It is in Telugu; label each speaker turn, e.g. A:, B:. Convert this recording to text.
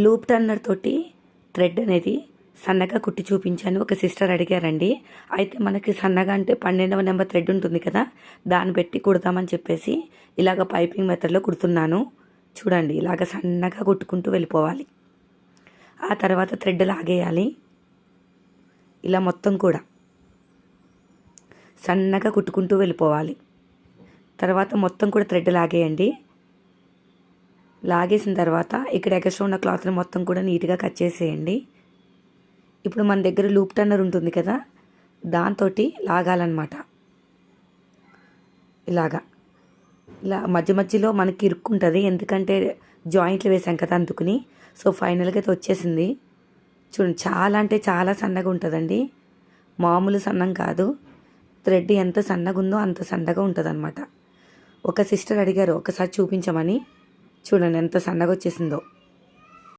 A: లూప్ టర్నర్ తోటి థ్రెడ్ అనేది సన్నగా కుట్టి చూపించాను. ఒక సిస్టర్ అడిగారండి. అయితే మనకి సన్నగా అంటే 12వ నెంబర్ థ్రెడ్ ఉంటుంది కదా, దాన్ని పెట్టి కుడతామని చెప్పేసి ఇలాగ పైపింగ్ మెథడ్లో కుడుతున్నాను. చూడండి, ఇలాగ సన్నగా కుట్టుకుంటూ వెళ్ళిపోవాలి. ఆ తర్వాత థ్రెడ్ లాగేయాలి. ఇలా మొత్తం కూడా సన్నగా కుట్టుకుంటూ వెళ్ళిపోవాలి. తర్వాత మొత్తం కూడా థ్రెడ్ లాగేయండి. లాగేసిన తర్వాత ఇక్కడ ఎక్స్ట్రా ఉన్న క్లాత్ని మొత్తం కూడా నీట్గా కట్ చేసేయండి. ఇప్పుడు మన దగ్గర లూప్ టర్నర్ ఉంటుంది కదా, దాంతో లాగాలన్నమాట. ఇలా మధ్య మధ్యలో మనకి ఇరుక్కుంటుంది, ఎందుకంటే జాయింట్లు వేసాం కదా అందుకుని. సో ఫైనల్గా అయితే వచ్చేసింది. చూడండి, చాలా అంటే చాలా సన్నగా ఉంటుందండి, మామూలు సన్నం కాదు. థ్రెడ్ ఎంత సన్నగా ఉందో అంత సన్నగా ఉంటుంది అనమాట. ఒక సిస్టర్ అడిగారు ఒకసారి చూపించమని. చూడండి ఎంత సన్నగా వచ్చేసిందో.